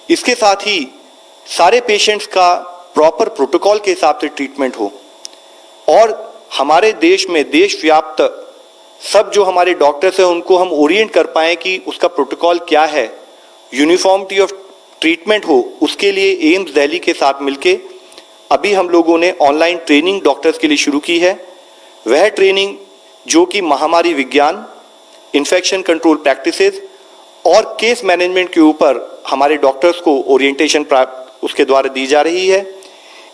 इसके साथ ही सारे पेशेंट्स का प्रॉपर प्रोटोकॉल के हिसाब से ट्रीटमेंट हो और हमारे देश में देश व्याप्त सब जो हमारे डॉक्टर्स हैं उनको हम ओरिएंट कर पाएं कि उसका प्रोटोकॉल क्या है, यूनिफॉर्मिटी ऑफ ट्रीटमेंट हो। उसके लिए एम्स दिल्ली के साथ मिलके अभी हम लोगों ने ऑनलाइन ट्रेनिंग डॉक्टर्स के लिए शुरू की है। वह ट्रेनिंग जो कि महामारी विज्ञान, इन्फेक्शन कंट्रोल प्रैक्टिसेस और केस मैनेजमेंट के ऊपर हमारे डॉक्टर्स को ओरिएंटेशन उसके द्वारा दी जा रही है।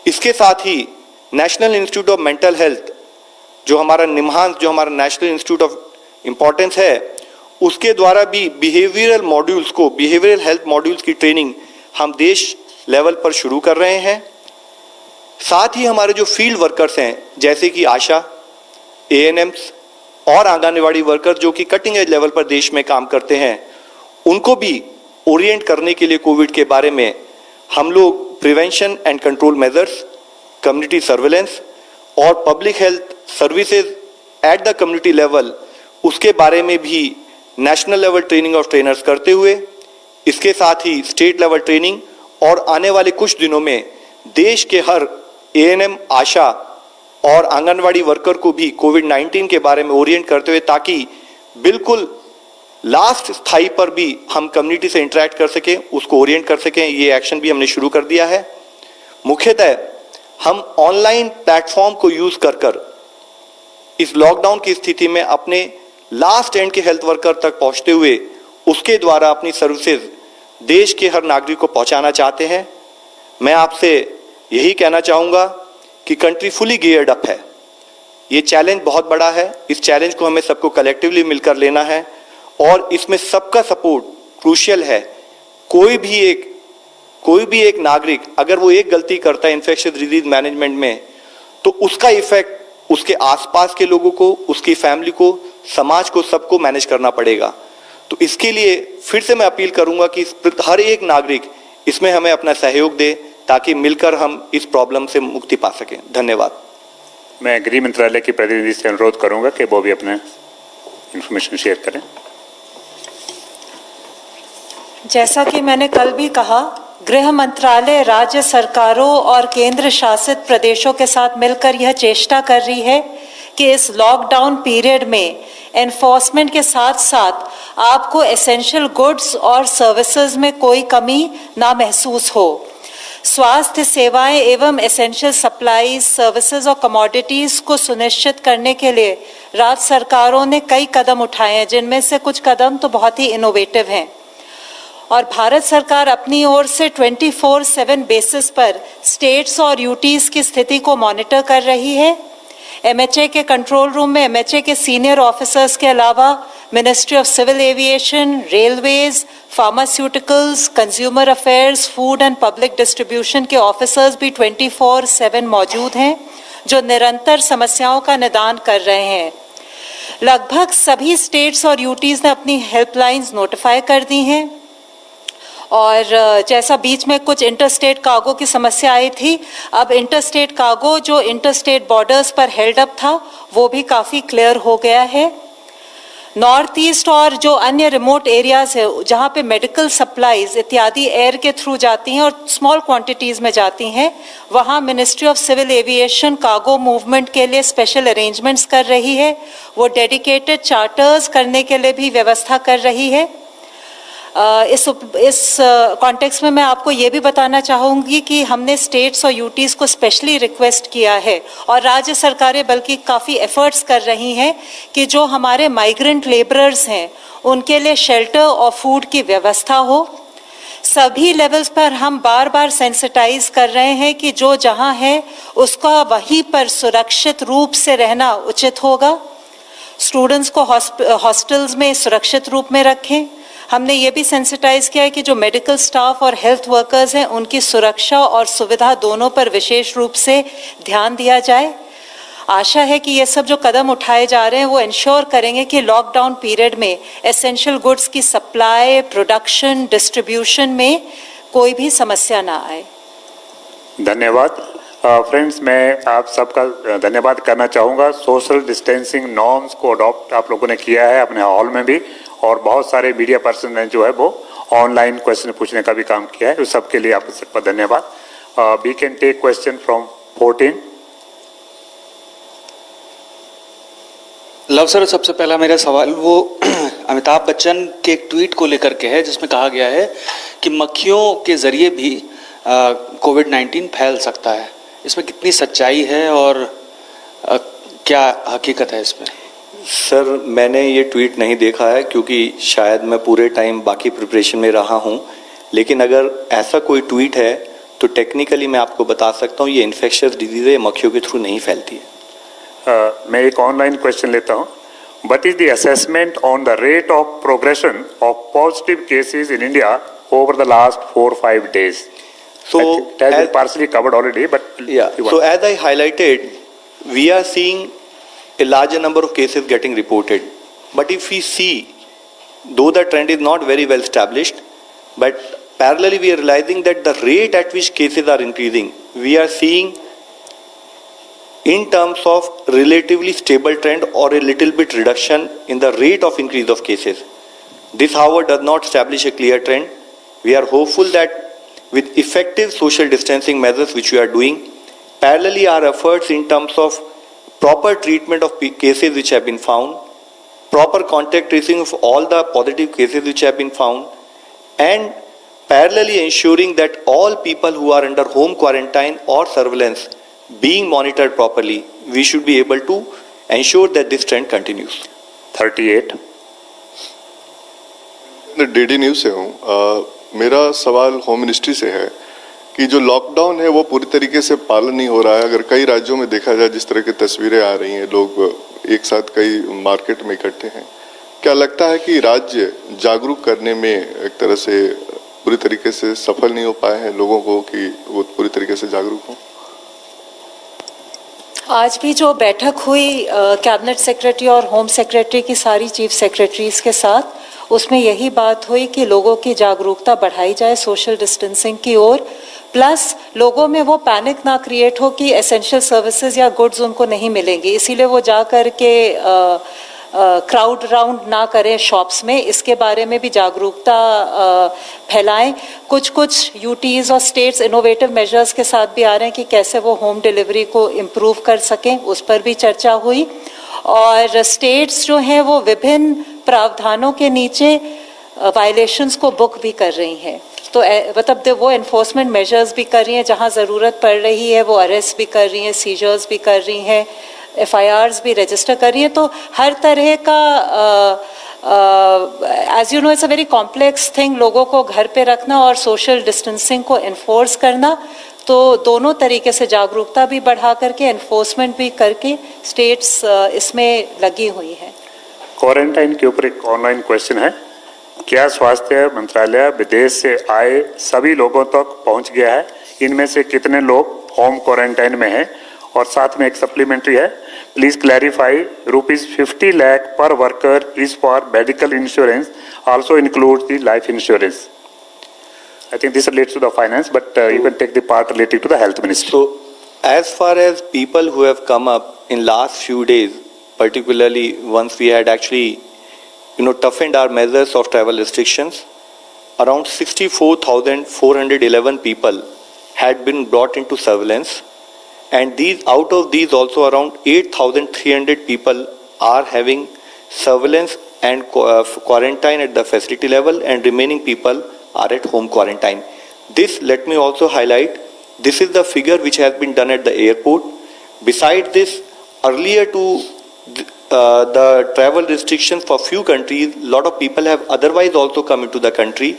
इसके साथ ही national institute of mental health जो हमारा निम्हांस, जो हमारा नेशनल इंस्टीट्यूट ऑफ इम्पोर्टेंस है, उसके द्वारा भी बिहेवियरल मॉड्यूल्स को, बिहेवियरल हेल्थ मॉड्यूल्स की ट्रेनिंग हम देश लेवल पर शुरू कर रहे हैं। साथ ही हमारे जो फील्ड वर्कर्स हैं जैसे कि आशा, एएनएम्स और आंगनवाड़ी वर्कर जो कि कटिंग एज लेवल पर देश में काम करते हैं, उनको भी ओरिएंट करने के लिए कोविड के बारे में हम लोग prevention and control measures, community surveillance और public health services at the community level, उसके बारे में भी national level training of trainers करते हुए, इसके साथ ही स्टेट लेवल ट्रेनिंग और आने वाले कुछ दिनों में देश के हर एएनएम, आशा और आंगनवाड़ी वर्कर को भी कोविड-19 के बारे में ओरिएंट करते हुए, ताकि बिल्कुल लास्ट स्थाई पर भी हम कम्युनिटी से इंटरेक्ट कर सकें, उसको ओरिएंट कर सकें। ये एक्शन भी हमने शुरू कर दिया है। मुख्यतः हम ऑनलाइन प्लेटफॉर्म को यूज कर इस लॉकडाउन की स्थिति में अपने लास्ट एंड के हेल्थ वर्कर तक पहुंचते हुए उसके द्वारा अपनी सर्विसेज देश के हर नागरिक को पहुंचाना चाहते हैं। मैं आपसे यही कहना चाहूँगा कि कंट्री फुली गियर्ड अप है। ये चैलेंज बहुत बड़ा है, इस चैलेंज को हमें सबको कलेक्टिवली मिलकर लेना है और इसमें सबका सपोर्ट क्रूशियल है। कोई भी एक नागरिक अगर वो एक गलती करता है इन्फेक्शियस डिजीज मैनेजमेंट में, तो उसका इफेक्ट उसके आसपास के लोगों को, उसकी फैमिली को, समाज को, सबको मैनेज करना पड़ेगा। तो इसके लिए फिर से मैं अपील करूंगा कि हर एक नागरिक इसमें हमें अपना सहयोग दे ताकि मिलकर हम इस प्रॉब्लम से मुक्ति पा सकें। धन्यवाद। मैं गृह मंत्रालय के प्रतिनिधि से अनुरोध करूंगा कि वो भी अपने इंफॉर्मेशन शेयर करें। जैसा कि मैंने कल भी कहा, गृह मंत्रालय राज्य सरकारों और केंद्र शासित प्रदेशों के साथ मिलकर यह चेष्टा कर रही है कि इस लॉकडाउन पीरियड में एनफोर्समेंट के साथ साथ आपको एसेंशियल गुड्स और सर्विसेज में कोई कमी ना महसूस हो। स्वास्थ्य सेवाएं एवं एसेंशियल सप्लाईज, सर्विसेज और कमोडिटीज को सुनिश्चित करने के लिए राज्य सरकारों ने कई कदम उठाए हैं, जिनमें से कुछ कदम तो बहुत ही इनोवेटिव हैं। और भारत सरकार अपनी ओर से 24/7 बेसिस पर स्टेट्स और यूटीज की स्थिति को मॉनिटर कर रही है। एमएचए के कंट्रोल रूम में एमएचए के सीनियर ऑफिसर्स के अलावा ministry of civil aviation, railways, pharmaceuticals, consumer affairs, food and public distribution के ऑफिसर्स भी 24/7 मौजूद हैं, जो निरंतर समस्याओं का निदान कर रहे हैं। लगभग सभी स्टेट्स और यूटीज ने अपनी हेल्पलाइंस नोटिफाई कर दी हैं। और जैसा बीच में कुछ इंटरस्टेट कार्गो की समस्या आई थी, अब इंटरस्टेट कार्गो जो इंटरस्टेट बॉर्डर्स पर हेल्ड अप था, वो भी काफ़ी क्लियर हो गया है। नॉर्थ ईस्ट और जो अन्य रिमोट एरियाज है जहाँ पे मेडिकल सप्लाईज इत्यादि एयर के थ्रू जाती हैं और स्मॉल क्वांटिटीज़ में जाती हैं, वहाँ ministry of civil aviation cargo movement के लिए स्पेशल अरेंजमेंट्स कर रही है। वो डेडिकेटेड चार्टर्स करने के लिए भी व्यवस्था कर रही है। इस कॉन्टेक्स्ट में मैं आपको ये भी बताना चाहूँगी कि हमने स्टेट्स और यूटीज़ को स्पेशली रिक्वेस्ट किया है और राज्य सरकारें बल्कि काफ़ी एफर्ट्स कर रही हैं कि जो हमारे माइग्रेंट लेबरर्स हैं उनके लिए शेल्टर और फूड की व्यवस्था हो। सभी लेवल्स पर हम बार बार सेंसिटाइज कर रहे हैं कि जो जहाँ है उसका वहीं पर सुरक्षित रूप से रहना उचित होगा। स्टूडेंट्स को हॉस्टल्स में सुरक्षित रूप में रखें। हमने ये भी सेंसिटाइज किया है कि जो मेडिकल स्टाफ और हेल्थ वर्कर्स हैं उनकी सुरक्षा और सुविधा दोनों पर विशेष रूप से ध्यान दिया जाए। आशा है कि ये सब जो कदम उठाए जा रहे हैं वो इंश्योर करेंगे कि लॉकडाउन पीरियड में एसेंशियल गुड्स की सप्लाई, प्रोडक्शन, डिस्ट्रीब्यूशन में कोई भी समस्या ना आए। धन्यवाद। फ्रेंड्स, मैं आप सबका धन्यवाद करना चाहूँगा। सोशल डिस्टेंसिंग नॉर्म्स को अडॉप्ट आप लोगों ने किया है अपने हॉल में भी, और बहुत सारे मीडिया पर्सन जो है वो ऑनलाइन क्वेश्चन पूछने का भी काम किया है, उस सबके लिए आप सबका धन्यवाद। We can take question from 14। Lav sir, सबसे पहला मेरा सवाल वो अमिताभ बच्चन के एक ट्वीट को लेकर के है, जिसमें कहा गया है कि मक्खियों के जरिए भी कोविड-19 फैल सकता है। इसमें कितनी सच्चाई है और क्या हकीकत है इसमें? सर, मैंने ये ट्वीट नहीं देखा है क्योंकि शायद मैं पूरे टाइम बाकी प्रिपरेशन में रहा हूँ, लेकिन अगर ऐसा कोई ट्वीट है तो टेक्निकली मैं आपको बता सकता हूँ ये इन्फेक्शियस डिजीज है, मक्खियों के थ्रू नहीं फैलती है। मैं एक ऑनलाइन क्वेश्चन लेता हूँ। What is the assessment on the rate of progression of positive cases in India over the last 4-5 days? So, it has been partially covered already, but yeah. So as I highlighted, we are seeing a larger number of cases getting reported. But if we see, though the trend is not very well established, but parallelly we are realizing that the rate at which cases are increasing, we are seeing in terms of relatively stable trend or a little bit reduction in the rate of increase of cases. This, however, does not establish a clear trend. We are hopeful that with effective social distancing measures which we are doing, parallelly our efforts in terms of proper treatment of cases which have been found, proper contact tracing of all the positive cases which have been found, and parallelly ensuring that all people who are under home quarantine or surveillance being monitored properly, we should be able to ensure that this trend continues. 38। मैं DD news से हूँ। मेरा सवाल home ministry से है कि जो lockdown है वो पूरी तरीके से पालन नहीं हो रहा है। अगर कई राज्यों में देखा जाए जिस तरह की तस्वीरें आ रही हैं, लोग एक साथ कई मार्केट में इकट्ठे हैं, क्या लगता है कि राज्य जागरूक करने में एक तरह से पूरी तरीके से सफल नहीं हो पाए हैं लोगों को कि वो पूरी तरीके से जागरूक हों? आज भी जो बैठक हुई कैबिनेट सेक्रेटरी और होम सेक्रेटरी की सारी चीफ सेक्रेटरीज के साथ, उसमें यही बात हुई कि लोगों की जागरूकता बढ़ाई जाए सोशल डिस्टेंसिंग की ओर, प्लस लोगों में वो पैनिक ना क्रिएट हो कि एसेंशियल सर्विसेज या गुड्स उनको नहीं मिलेंगी, इसीलिए वो जा कर के क्राउड राउंड ना करें शॉप्स में। इसके बारे में भी जागरूकता फैलाएं। कुछ यूटीज और स्टेट्स इनोवेटिव मेजर्स के साथ भी आ रहे हैं कि कैसे वो होम डिलीवरी को इम्प्रूव कर सकें, उस पर भी चर्चा हुई। और स्टेट्स जो हैं वो विभिन्न प्रावधानों के नीचे वायलेशंस को बुक भी कर रही हैं, तो मतलब वो एनफोर्समेंट मेजर्स भी कर रही हैं, जहां ज़रूरत पड़ रही है वो अरेस्ट भी कर रही हैं, सीजर्स भी कर रही हैं, FIRs भी रजिस्टर कर रही हैं। तो हर तरह का as you know it's a very complex thing, लोगों को घर पे रखना और सोशल डिस्टेंसिंग को इन्फोर्स करना, तो दोनों तरीके से जागरूकता भी बढ़ा करके एनफोर्समेंट भी करके स्टेट्स इसमें लगी हुई हैं। क्वारंटाइन के ऊपर एक ऑनलाइन क्वेश्चन है। क्या स्वास्थ्य मंत्रालय विदेश से आए सभी लोगों तक पहुंच गया है? इनमें से कितने लोग होम क्वारंटाइन में हैं? और साथ में एक सप्लीमेंट्री है, प्लीज क्लैरिफाई ₹50 लाख पर worker is for medical insurance also include the life insurance. I think this relates to the finance, but you can take the part related to the health ministry. So as far as people who have come up in last few days, particularly once we had actually toughened our measures of travel restrictions, around 64,411 people had been brought into surveillance, and out of these also around 8,300 people are having surveillance and quarantine at the facility level, and remaining people are at home quarantine. This, let me also highlight, this is the figure which has been done at the airport. Besides this, earlier to the travel restrictions for few countries, lot of people have otherwise also come into the country,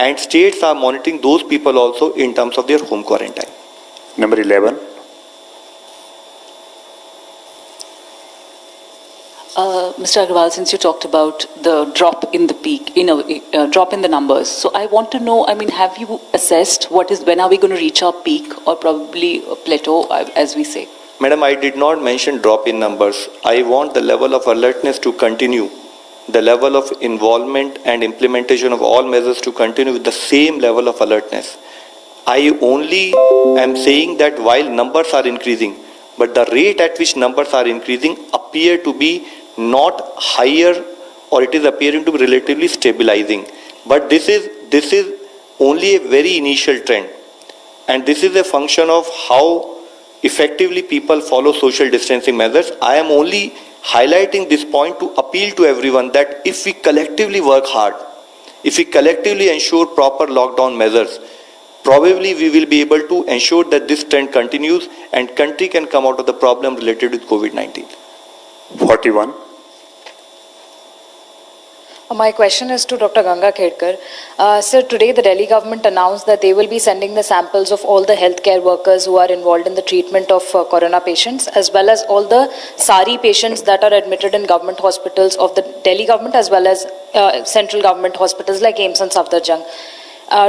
and states are monitoring those people also in terms of their home quarantine. Number 11. Mr. Agarwal, since you talked about the drop in the peak, drop in the numbers, so I want to know, I mean, have you assessed when are we going to reach our peak or probably a plateau, as we say? Madam, I did not mention drop in numbers. I want the level of alertness to continue, the level of involvement and implementation of all measures to continue with the same level of alertness. I only am saying that while numbers are increasing, but the rate at which numbers are increasing appear to be not higher, or it is appearing to be relatively stabilizing. But this this is only a very initial trend, and this is a function of how effectively people follow social distancing measures. I am only highlighting this point to appeal to everyone that if we collectively work hard, if we collectively ensure proper lockdown measures, probably we will be able to ensure that this trend continues and country can come out of the problem related with COVID-19. 41. My question is to Dr. Ganga Khedkar. Sir, today the Delhi government announced that they will be sending the samples of all the healthcare workers who are involved in the treatment of corona patients, as well as all the SARI patients that are admitted in government hospitals of the Delhi government, as well as central government hospitals like AIIMS and Safdarjung.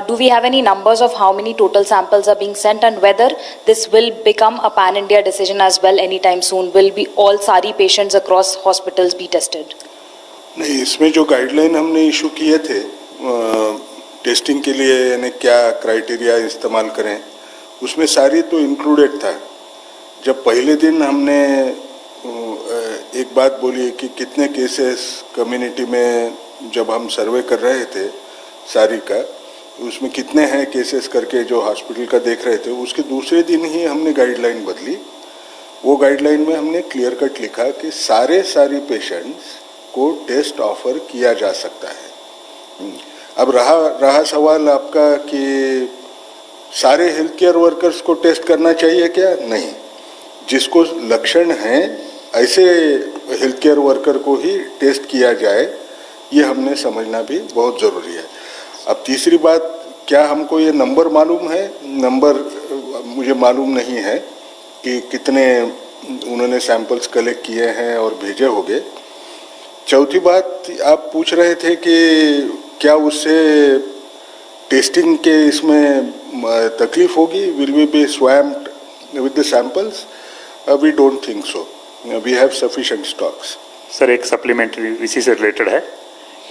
Do we have any numbers of how many total samples are being sent, and whether this will become a pan-India decision as well anytime soon? Will be all SARI patients across hospitals be tested? नहीं, इसमें जो guideline हमने issue किए थे testing के लिए, यानी क्या क्राइटेरिया इस्तेमाल करें, उसमें सारी तो इंक्लूडेड था। जब पहले दिन हमने एक बात बोली कि कितने केसेस कम्युनिटी में, जब हम सर्वे कर रहे थे सारी का, उसमें कितने हैं केसेस करके जो हॉस्पिटल का देख रहे थे, उसके दूसरे दिन ही हमने गाइडलाइन बदली। वो गाइडलाइन में हमने क्लियर कट लिखा कि सारी पेशेंट्स को टेस्ट ऑफर किया जा सकता है। अब रहा सवाल आपका कि सारे हेल्थ केयर वर्कर्स को टेस्ट करना चाहिए क्या? नहीं, जिसको लक्षण हैं ऐसे हेल्थ केयर वर्कर को ही टेस्ट किया जाए, ये हमने समझना भी बहुत ज़रूरी है। अब तीसरी बात, क्या हमको ये नंबर मालूम है? नंबर मुझे मालूम नहीं है कि कितने उन्होंने सैंपल्स कलेक्ट किए हैं और भेजे होंगे। चौथी बात, आप पूछ रहे थे कि क्या उससे टेस्टिंग के इसमें तकलीफ होगी? Will we be swamped with the samples? We don't think so, we have sufficient stocks. Sir, एक सप्लीमेंट्री इसी से रिलेटेड है।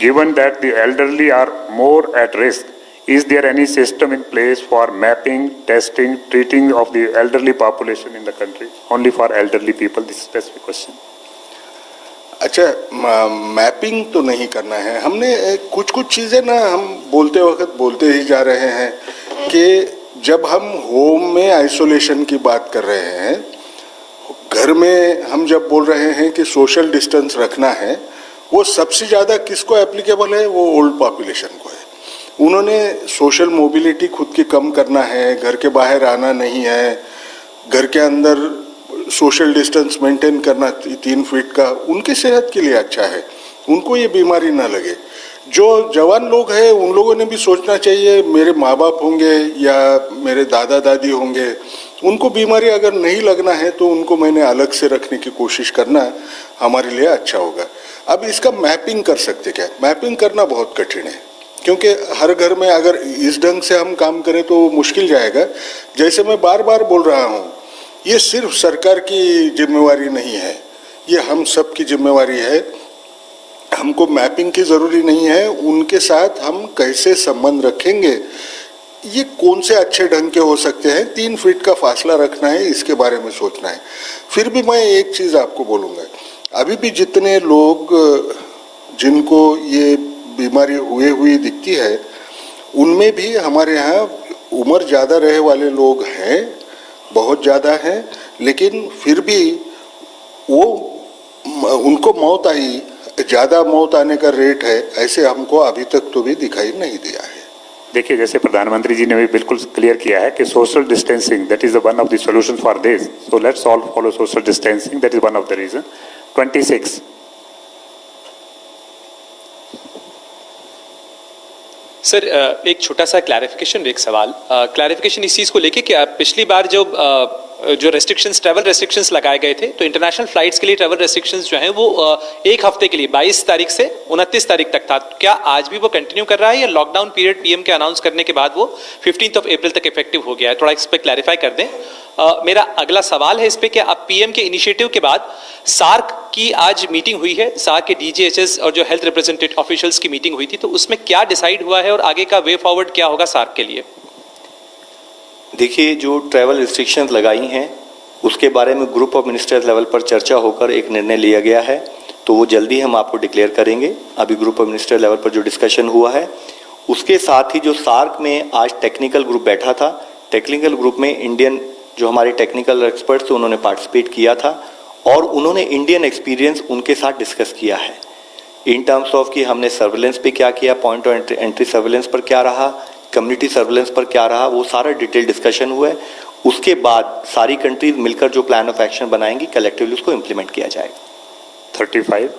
Given that the elderly are more at risk, is there any system in place for mapping, testing, treating of the elderly population in the country? Only for elderly people, this specific question. अच्छा, mapping तो नहीं करना है हमने। कुछ चीज़ें ना हम बोलते वक्त बोलते ही जा रहे हैं कि जब हम होम में आइसोलेशन की बात कर रहे हैं, घर में हम जब बोल रहे हैं कि सोशल डिस्टेंस रखना है, वो सबसे ज़्यादा किसको एप्लीकेबल है? वो ओल्ड पॉपुलेशन को है। उन्होंने सोशल मोबिलिटी खुद की कम करना है, घर के बाहर आना नहीं है, घर के अंदर सोशल डिस्टेंस मेंटेन करना 3 फीट का, उनकी सेहत के लिए अच्छा है, उनको ये बीमारी ना लगे। जो जवान लोग हैं उन लोगों ने भी सोचना चाहिए, मेरे माँ बाप होंगे या मेरे दादा दादी होंगे, उनको बीमारी अगर नहीं लगना है तो उनको मैंने अलग से रखने की कोशिश करना हमारे लिए अच्छा होगा। अब इसका मैपिंग कर सकते क्या? मैपिंग करना बहुत कठिन है, क्योंकि हर घर में अगर इस ढंग से हम काम करें तो मुश्किल जाएगा। जैसे मैं बार बार बोल रहा हूँ, ये सिर्फ सरकार की जिम्मेवारी नहीं है, ये हम सब की जिम्मेवारी है। हमको मैपिंग की ज़रूरी नहीं है, उनके साथ हम कैसे संबंध रखेंगे, ये कौन से अच्छे ढंग के हो सकते हैं। 3 फीट का फासला रखना है, इसके बारे में सोचना है। फिर भी मैं एक चीज़ आपको बोलूँगा, अभी भी जितने लोग जिनको ये बीमारी हुई दिखती है, उनमें भी हमारे यहाँ उम्र ज़्यादा रहे वाले लोग हैं, बहुत ज़्यादा हैं, लेकिन फिर भी वो उनको मौत आई, ज़्यादा मौत आने का रेट है, ऐसे हमको अभी तक तो भी दिखाई नहीं दिया है। देखिए, जैसे प्रधानमंत्री जी ने भी बिल्कुल क्लियर किया है कि social distancing that is one of the solution for this, so let's all follow social distancing, that is one of the reason. 26। Sir, एक छोटा सा क्लैरिफिकेशन, एक सवाल क्लैरिफिकेशन इस चीज़ को लेके कि पिछली बार जो रेस्ट्रिक्शंस, ट्रैवल रेस्ट्रिक्शंस लगाए गए थे, तो इंटरनेशनल फ्लाइट्स के लिए ट्रैवल रेस्ट्रिक्शंस जो हैं वो 1 हफ्ते के लिए 22 तारीख से 29 तारीख तक था। क्या आज भी वो कंटिन्यू कर रहा है या लॉकडाउन पीरियड पीएम के अनाउंस करने के बाद वो 15 अप्रैल तक इफेक्टिव हो गया है? थोड़ा इस पर क्लैरिफाई कर दें। मेरा अगला सवाल है इस पे कि अब पीएम के इनिशिएटिव के बाद सार्क की आज मीटिंग हुई है, सार्क के डीजीएचएस और जो हेल्थ रिप्रेजेंटेटिव ऑफिशियल्स की मीटिंग हुई थी, तो उसमें क्या डिसाइड हुआ है और आगे का वे फॉरवर्ड क्या होगा सार्क के लिए? देखिए, जो ट्रैवल रिस्ट्रिक्शंस लगाई हैं उसके बारे में ग्रुप ऑफ मिनिस्टर्स लेवल पर चर्चा होकर एक निर्णय लिया गया है, तो वो जल्दी हम आपको डिक्लेयर करेंगे। अभी ग्रुप ऑफ मिनिस्टर लेवल पर जो डिस्कशन हुआ है उसके साथ ही जो सार्क में आज टेक्निकल ग्रुप बैठा था, टेक्निकल ग्रुप में इंडियन जो हमारे टेक्निकल एक्सपर्ट्स थे उन्होंने पार्टिसिपेट किया था और उन्होंने इंडियन एक्सपीरियंस उनके साथ डिस्कस किया है इन टर्म्स ऑफ कि हमने सर्विलेंस पे क्या किया, पॉइंट ऑफ एंट्री सर्विलेंस पर क्या रहा, कम्युनिटी सर्विलेंस पर क्या रहा, वो सारा डिटेल डिस्कशन हुआ है। उसके बाद सारी कंट्रीज मिलकर जो प्लान ऑफ एक्शन बनाएंगी कलेक्टिवली उसको इम्प्लीमेंट किया जाएगा। 35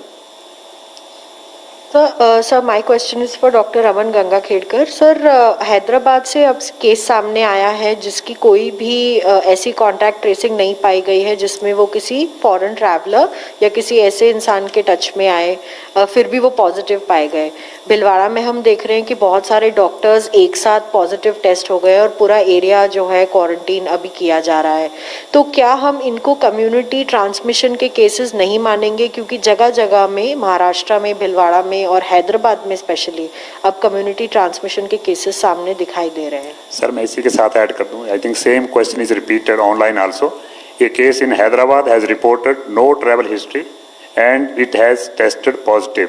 sir my question is for doctor Aman Gangakhedkar. Sir Hyderabad से अब केस सामने आया है जिसकी कोई भी ऐसी कॉन्टैक्ट ट्रेसिंग नहीं पाई गई है जिसमें वो किसी फॉरेन ट्रैवलर या किसी ऐसे इंसान के टच में आए, फिर भी वो पॉजिटिव पाए गए। भिलवाड़ा में हम देख रहे हैं कि बहुत सारे डॉक्टर्स एक साथ पॉजिटिव टेस्ट हो गए और पूरा एरिया जो है क्वारंटीन अभी किया जा रहा है। तो क्या हम इनको कम्युनिटी ट्रांसमिशन के केसेस नहीं मानेंगे, क्योंकि जगह जगह में महाराष्ट्र में, भिलवाड़ा में और हैदराबाद में स्पेशली अब कम्युनिटी ट्रांसमिशन के केसेस सामने दिखाई दे रहे हैं। सर मैं इसी के साथ ऐड कर दूं, I think same question is repeated online also. A case in Hyderabad has reported no travel history and it has tested positive.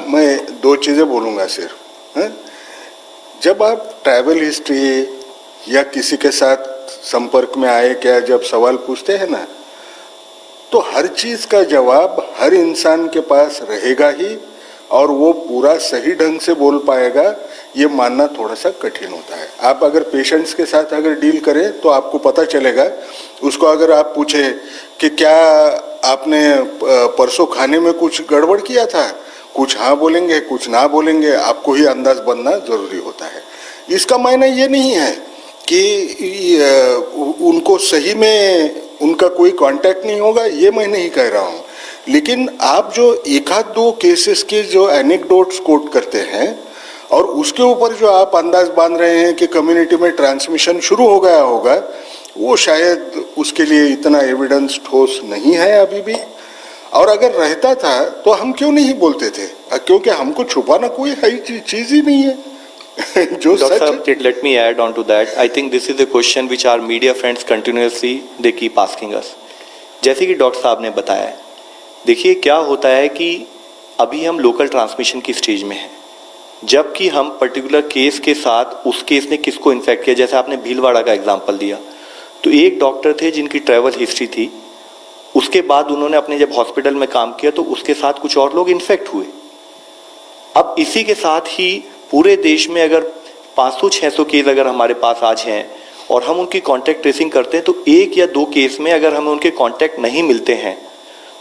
मैं दो चीज़ें बोलूँगा सिर्फ। जब आप ट्रैवल हिस्ट्री या किसी के साथ संपर्क में आए क्या जब सवाल पूछते हैं ना, तो हर चीज़ का जवाब हर इंसान के पास रहेगा ही और वो पूरा सही ढंग से बोल पाएगा, ये मानना थोड़ा सा कठिन होता है। आप अगर पेशेंट्स के साथ अगर डील करें तो आपको पता चलेगा। उसको अगर आप पूछे कि क्या आपने परसों खाने में कुछ गड़बड़ किया था, कुछ हाँ बोलेंगे कुछ ना बोलेंगे, आपको ही अंदाज बनना ज़रूरी होता है। इसका मायना ये नहीं है कि उनको सही में उनका कोई कांटेक्ट नहीं होगा, ये मैं नहीं कह रहा हूँ। लेकिन आप जो एक आध दो केसेस के जो एनेक्डोट्स कोट करते हैं और उसके ऊपर जो आप अंदाज बांध रहे हैं कि कम्युनिटी में ट्रांसमिशन शुरू हो गया होगा, वो शायद उसके लिए इतना एविडेंस ठोस नहीं है अभी भी। और अगर रहता था तो हम क्यों नहीं बोलते थे, क्योंकि हमको छुपाना कोई चीज़ ही नहीं है। जो सच है। Let me add on to that. I think this is a question which our media friends continuously they keep asking us. जैसे कि डॉक्टर साहब ने बताया है, देखिए क्या होता है कि अभी हम लोकल ट्रांसमिशन की स्टेज में हैं, जबकि हम पर्टिकुलर केस के साथ उस केस ने किसको इन्फेक्ट किया, जैसे आपने भीलवाड़ा का एग्जांपल दिया, तो एक डॉक्टर थे जिनकी ट्रैवल हिस्ट्री थी, उसके बाद उन्होंने अपने जब हॉस्पिटल में काम किया तो उसके साथ कुछ और लोग इन्फेक्ट हुए। अब इसी के साथ ही पूरे देश में अगर 500-600 केस अगर हमारे पास आज हैं और हम उनकी कॉन्टैक्ट ट्रेसिंग करते हैं, तो एक या दो केस में अगर हमें उनके कॉन्टैक्ट नहीं मिलते हैं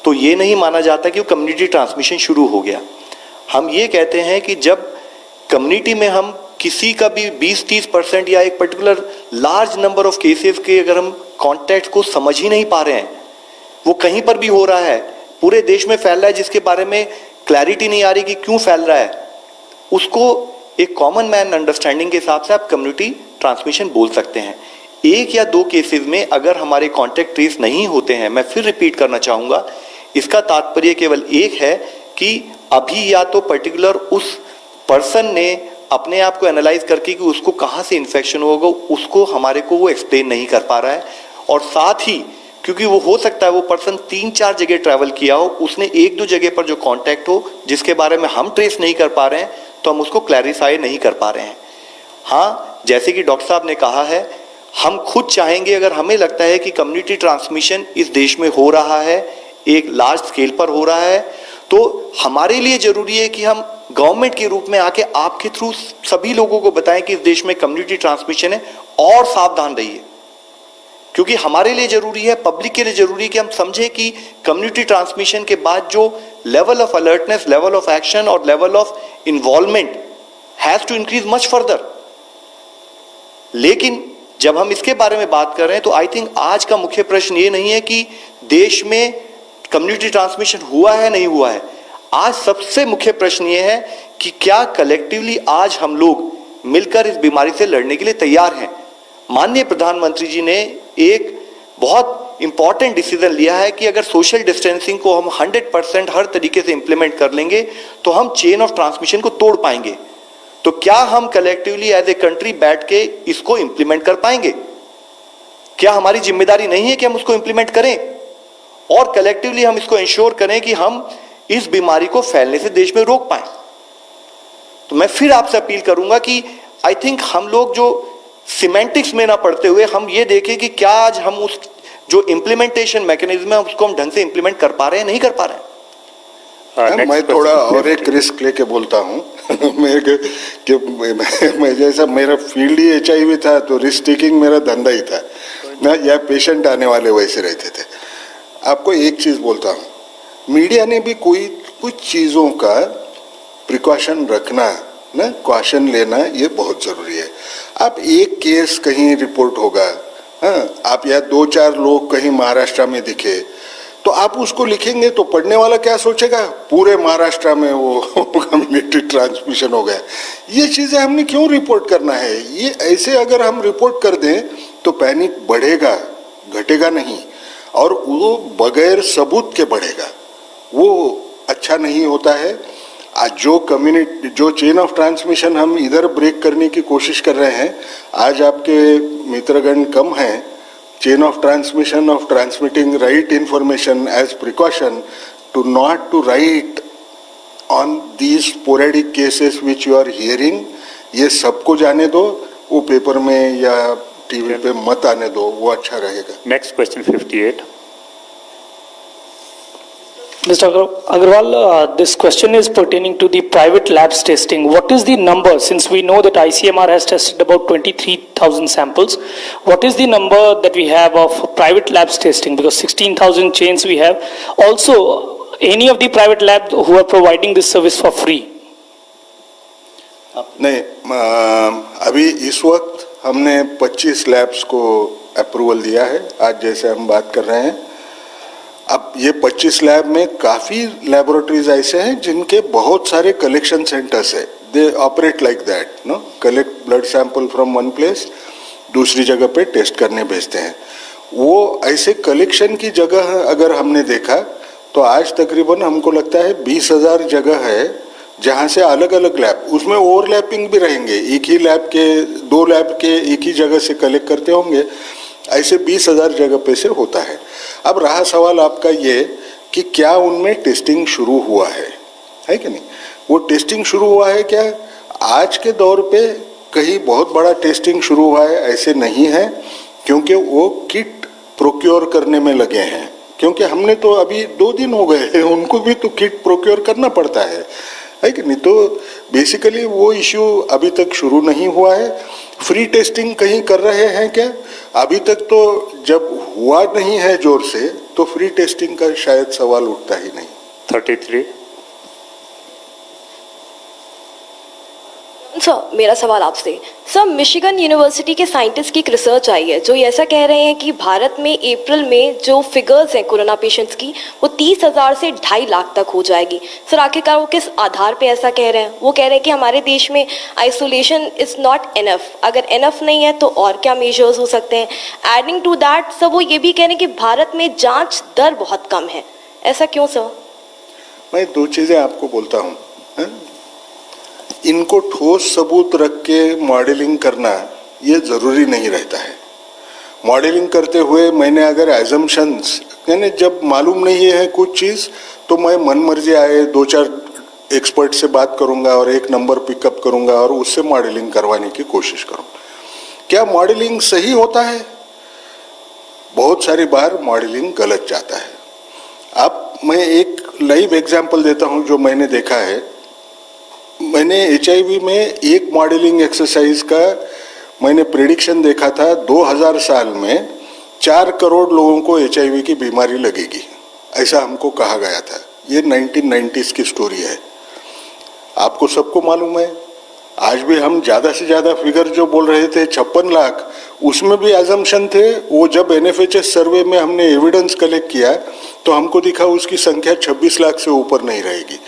तो ये नहीं माना जाता कि वो कम्युनिटी ट्रांसमिशन शुरू हो गया। हम ये कहते हैं कि जब कम्युनिटी में हम किसी का भी 20-30% या एक particular large number of cases के अगर हम कॉन्टैक्ट को समझ ही नहीं पा रहे हैं, वो कहीं पर भी हो रहा है, पूरे देश में फैल रहा है, जिसके बारे में क्लैरिटी नहीं आ रही कि क्यों फैल रहा है, उसको एक कॉमन मैन अंडरस्टैंडिंग के हिसाब से आप कम्युनिटी ट्रांसमिशन बोल सकते हैं। एक या दो केसेस में अगर हमारे कॉन्टैक्ट ट्रेस नहीं होते हैं, मैं फिर रिपीट करना चाहूँगा, इसका तात्पर्य केवल एक है कि अभी या तो पर्टिकुलर उस पर्सन ने अपने आप को एनालाइज करके कि उसको कहाँ से इन्फेक्शन होगा, उसको हमारे को वो एक्सप्लेन नहीं कर पा रहा है। और साथ ही क्योंकि वो हो सकता है वो पर्सन 3-4 जगह ट्रैवल किया हो, उसने 1-2 जगह पर जो कॉन्टैक्ट हो जिसके बारे में हम ट्रेस नहीं कर पा रहे हैं, तो हम उसको क्लैरिफाई नहीं कर पा रहे हैं। हाँ, जैसे कि डॉक्टर साहब ने कहा है, हम खुद चाहेंगे, अगर हमें लगता है कि कम्युनिटी ट्रांसमिशन इस देश में हो रहा है, एक लार्ज स्केल पर हो रहा है, तो हमारे लिए जरूरी है कि हम गवर्नमेंट के रूप में आके आपके थ्रू सभी लोगों को बताएं कि इस देश में कम्युनिटी ट्रांसमिशन है और सावधान रहिए। क्योंकि हमारे लिए जरूरी है, पब्लिक के लिए जरूरी है कि हम समझें कि कम्युनिटी ट्रांसमिशन के बाद जो level of alertness, level of action और level of involvement has to increase much further. लेकिन जब हम इसके बारे में बात कर रहे हैं तो आई थिंक आज का मुख्य प्रश्न ये नहीं है कि देश में कम्युनिटी ट्रांसमिशन हुआ है नहीं हुआ है। आज सबसे मुख्य प्रश्न ये है कि क्या कलेक्टिवली आज हम लोग मिलकर इस बीमारी से लड़ने के लिए तैयार हैं। माननीय प्रधानमंत्री जी ने एक बहुत इंपॉर्टेंट डिसीजन लिया है कि अगर सोशल डिस्टेंसिंग को हम 100% हर तरीके से इंप्लीमेंट कर लेंगे तो हम चेन ऑफ ट्रांसमिशन को तोड़ पाएंगे। तो क्या हम कलेक्टिवली एज ए कंट्री बैठ के इसको इंप्लीमेंट कर पाएंगे? क्या हमारी जिम्मेदारी नहीं है कि हम उसको इंप्लीमेंट करें और कलेक्टिवली हम इसको इंश्योर करें कि हम इस बीमारी को फैलने से देश में रोक पाएं? तो मैं फिर आपसे अपील करूंगा कि आई थिंक हम लोग जो सिमेंटिक्स में ना पड़ते हुए हम ये देखें कि क्या आज हम उस जो इम्प्लीमेंटेशन मैकेनिज्म है उसको हम ढंग से इम्प्लीमेंट कर पा रहे हैं, नहीं कर पा रहे हैं। मैं थोड़ा और एक रिस्क लेके बोलता हूँ मैं जैसा मेरा फील्ड ही HIV था तो रिस्क टेकिंग मेरा धंधा ही था ना, या पेशेंट आने वाले वैसे रहते थे। आपको एक चीज बोलता हूँ, मीडिया ने भी कुछ चीजों का प्रिकॉशन रखना ना, क्वेश्चन लेना ये बहुत जरूरी है। आप एक केस कहीं रिपोर्ट होगा, हाँ, आप या 2-4 लोग कहीं महाराष्ट्र में दिखे तो आप उसको लिखेंगे तो पढ़ने वाला क्या सोचेगा, पूरे महाराष्ट्र में वो कम्युनिटी ट्रांसमिशन हो गया। ये चीजें हमने क्यों रिपोर्ट करना है? ये ऐसे अगर हम रिपोर्ट कर दें तो पैनिक बढ़ेगा, घटेगा नहीं, और वो बगैर सबूत के बढ़ेगा, वो अच्छा नहीं होता है। आज जो चेन ऑफ ट्रांसमिशन हम इधर ब्रेक करने की कोशिश कर रहे हैं, आज आपके मित्रगण कम हैं, chain of transmission of transmitting right information as precaution to not to write on these sporadic cases which you are hearing, ये सबको जाने दो, वो पेपर में या टीवी पे मत आने दो, वो अच्छा रहेगा। Next question 58। Mr. Agarwal, this question is pertaining to the private labs testing. What is the number, since we know that ICMR has tested about 23,000 samples, what is the number that we have of private labs testing? Because 16,000 chains we have. Also, any of the private labs who are providing this service for free? नहीं, अभी इस वक्त हमने 25 labs को approval दिया है, आज जैसे हम बात कर रहे हैं। अब ये 25 लैब में काफ़ी लैबोरेटरीज ऐसे हैं जिनके बहुत सारे कलेक्शन सेंटर्स है, they operate like that, no, collect blood sample from one place, दूसरी जगह पे टेस्ट करने भेजते हैं। वो ऐसे कलेक्शन की जगह अगर हमने देखा तो आज तकरीबन हमको लगता है 20,000 जगह है जहाँ से अलग अलग लैब, उसमें ओवरलैपिंग भी रहेंगे, एक ही लैब के 2 लैब के एक ही जगह से कलेक्ट करते होंगे, ऐसे 20,000 जगह पे से होता है। अब रहा सवाल आपका ये कि क्या उनमें टेस्टिंग शुरू हुआ है कि नहीं? वो टेस्टिंग शुरू हुआ है क्या? आज के दौर पे कहीं बहुत बड़ा टेस्टिंग शुरू हुआ है ऐसे नहीं है, क्योंकि वो किट प्रोक्योर करने में लगे हैं। क्योंकि हमने तो अभी 2 दिन हो गए हैं, उनको भी तो किट प्रोक्योर करना पड़ता है कि नहीं? तो बेसिकली वो इश्यू अभी तक शुरू नहीं हुआ है। फ्री टेस्टिंग कहीं कर रहे हैं क्या? अभी तक तो जब हुआ नहीं है जोर से तो फ्री टेस्टिंग का शायद सवाल उठता ही नहीं। 33। सर, मेरा सवाल आपसे, सर, मिशिगन यूनिवर्सिटी के साइंटिस्ट की एक रिसर्च आई है जो ये ऐसा कह रहे हैं कि भारत में अप्रैल में जो फिगर्स हैं कोरोना पेशेंट्स की वो 30,000 से 2.5 लाख तक हो जाएगी। सर, आखिरकार वो किस आधार पे ऐसा कह रहे हैं? वो कह रहे हैं कि हमारे देश में आइसोलेशन इज नॉट इनफ, अगर इनफ नहीं है तो और क्या मेजर्स हो सकते हैं? एडिंग टू दैट सर, वो ये भी कह रहे हैं कि भारत में जाँच दर बहुत कम है, ऐसा क्यों सर? मैं 2 चीज़ें आपको बोलता हूँ, इनको ठोस सबूत रख के मॉडलिंग करना ये ज़रूरी नहीं रहता है। मॉडलिंग करते हुए मैंने अगर एजम्पशंस, यानी जब मालूम नहीं है कुछ चीज़ तो मैं मन मर्जी आए 2-4 एक्सपर्ट से बात करूंगा और एक नंबर पिकअप करूंगा और उससे मॉडलिंग करवाने की कोशिश करूँ। क्या मॉडलिंग सही होता है? बहुत सारी बार मॉडलिंग गलत जाता है। अब मैं एक लाइव एग्जाम्पल देता हूँ जो मैंने देखा है। मैंने HIV में एक मॉडलिंग एक्सरसाइज का मैंने प्रेडिक्शन देखा था, 2000 साल में 4 करोड़ लोगों को HIV की बीमारी लगेगी, ऐसा हमको कहा गया था। ये 1990s की स्टोरी है, आपको सबको मालूम है। आज भी हम ज़्यादा से ज़्यादा फिगर जो बोल रहे थे 56 लाख, उसमें भी एजम्पशन थे। वो जब NFHS सर्वे में हमने एविडेंस कलेक्ट किया तो हमको दिखा उसकी संख्या 26 लाख से ऊपर नहीं रहेगी।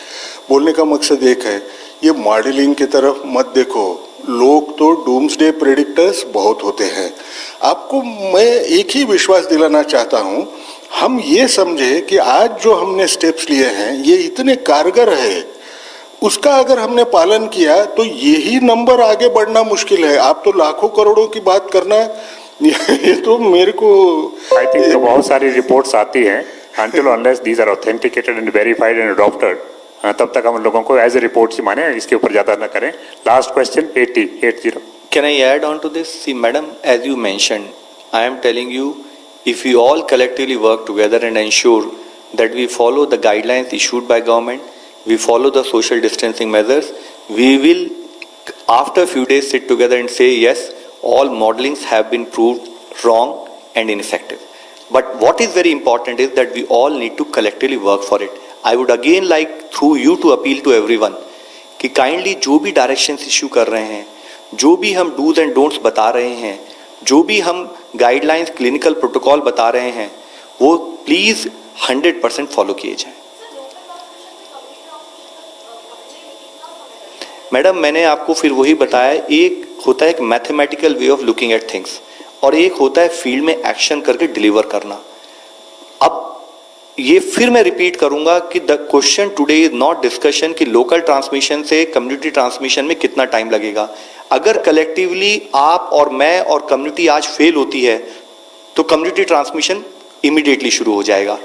बोलने का मकसद एक है, ये मॉडलिंग की तरफ मत देखो। लोग तो डूम्सडे प्रेडिक्टर्स बहुत होते हैं। आपको मैं एक ही विश्वास दिलाना चाहता हूँ, हम ये समझे कि आज जो हमने स्टेप्स लिए हैं ये इतने कारगर है, उसका अगर हमने पालन किया तो यही नंबर आगे बढ़ना मुश्किल है। आप तो लाखों करोड़ों की बात करना, ये तो मेरे को आई थिंक तो बहुत सारी रिपोर्ट्स आती हैं, until unless these are authenticated and verified and adopted, तब तक हम लोगों को एज ए रिपोर्ट ही माने, इसके ऊपर ज़्यादा ना करें। Last question 80। Can I add on to this? See, madam, as you mentioned, I am telling you, if we all collectively work together and ensure that we follow the guidelines issued by government, we follow the social distancing measures, we will, after a few days, sit together and say, yes, all modelings have been proved wrong and ineffective. But what is very important is that we all need to collectively work for it. I would again like through you to appeal to everyone कि kindly जो भी directions issue कर रहे हैं, जो भी हम dos and don'ts बता रहे हैं, जो भी हम गाइडलाइंस क्लिनिकल प्रोटोकॉल बता रहे हैं, वो प्लीज 100% फॉलो किए जाएं। मैडम, मैंने आपको फिर वही बताया, एक होता है एक mathematical way of looking at things और एक होता है फील्ड में एक्शन करके डिलीवर करना। अब ये फिर मैं रिपीट करूंगा कि the question today is not discussion कि लोकल ट्रांसमिशन से कम्युनिटी ट्रांसमिशन में कितना टाइम लगेगा। अगर कलेक्टिवली आप और मैं और कम्युनिटी आज फेल होती है तो कम्युनिटी ट्रांसमिशन इमीडिएटली शुरू हो जाएगा।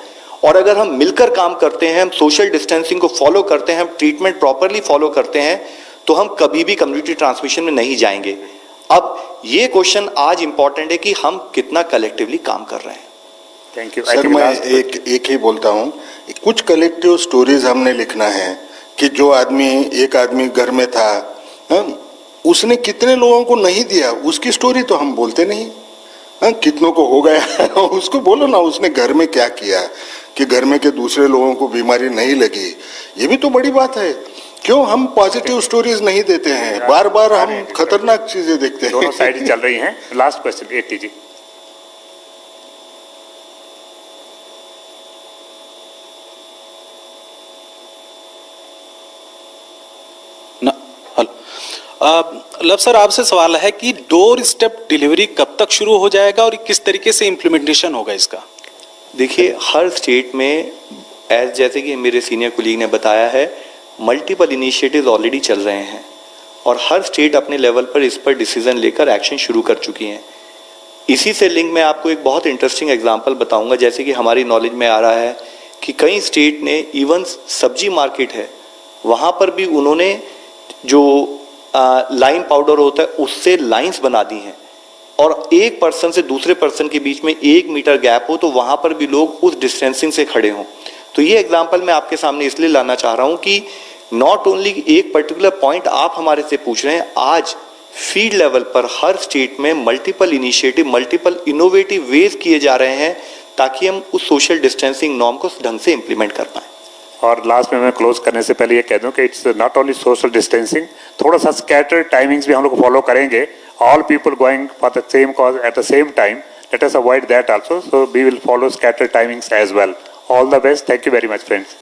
और अगर हम मिलकर काम करते हैं, हम सोशल डिस्टेंसिंग को फॉलो करते हैं, हम ट्रीटमेंट प्रॉपरली फॉलो करते हैं, तो हम कभी भी कम्युनिटी ट्रांसमिशन में नहीं जाएंगे। अब ये क्वेश्चन आज इंपॉर्टेंट है कि हम कितना कलेक्टिवली काम कर रहे हैं। Thank you. सर, मैं एक ही बोलता हूँ, कुछ कलेक्टिव स्टोरीज हमने लिखना है कि जो एक आदमी घर में था, उसने कितने लोगों को नहीं दिया, उसकी स्टोरी तो हम बोलते नहीं। कितनों को हो गया उसको बोलो ना, उसने घर में क्या किया कि घर में के दूसरे लोगों को बीमारी नहीं लगी। ये भी तो बड़ी बात है। क्यों हम पॉजिटिव स्टोरीज नहीं देते हैं, बार बार हम खतरनाक चीजें देखते हैं। दोनों साइड चल रही हैं। लास्ट क्वेश्चन 80 जी। लव सर, आपसे सवाल है कि डोर स्टेप डिलीवरी कब तक शुरू हो जाएगा और किस तरीके से इम्प्लीमेंटेशन होगा इसका? देखिए, हर स्टेट में जैसे कि मेरे सीनियर कुलीग ने बताया है, मल्टीपल इनिशिएटिव्स ऑलरेडी चल रहे हैं और हर स्टेट अपने लेवल पर इस पर डिसीजन लेकर एक्शन शुरू कर चुकी हैं। इसी से लिंक मैं आपको एक बहुत इंटरेस्टिंग एग्जांपल बताऊंगा। जैसे कि हमारी नॉलेज में आ रहा है कि कई स्टेट ने, इवन सब्जी मार्केट है, वहाँ पर भी उन्होंने जो लाइन पाउडर होता है उससे लाइंस बना दी हैं और एक पर्सन से दूसरे पर्सन के बीच में 1 मीटर गैप हो तो वहाँ पर भी लोग उस डिस्टेंसिंग से खड़े हों। तो ये एग्जांपल मैं आपके सामने इसलिए लाना चाह रहा हूँ कि नॉट ओनली एक पर्टिकुलर पॉइंट आप हमारे से पूछ रहे हैं, आज फील्ड लेवल पर हर स्टेट में multiple initiative, multiple innovative veg किए जा रहे हैं ताकि हम उस सोशल डिस्टेंसिंग नॉर्म को ढंग से इम्प्लीमेंट कर पाएं। और लास्ट में मैं क्लोज करने से पहले ये कह दूं कि it's not only social distancing, थोड़ा सा स्कैटर्ड टाइमिंग्स भी हम लोग फॉलो करेंगे। All people going for the same cause at the same time, let us avoid that also, so we will follow scattered timings as well. All the best. Thank you very much friends.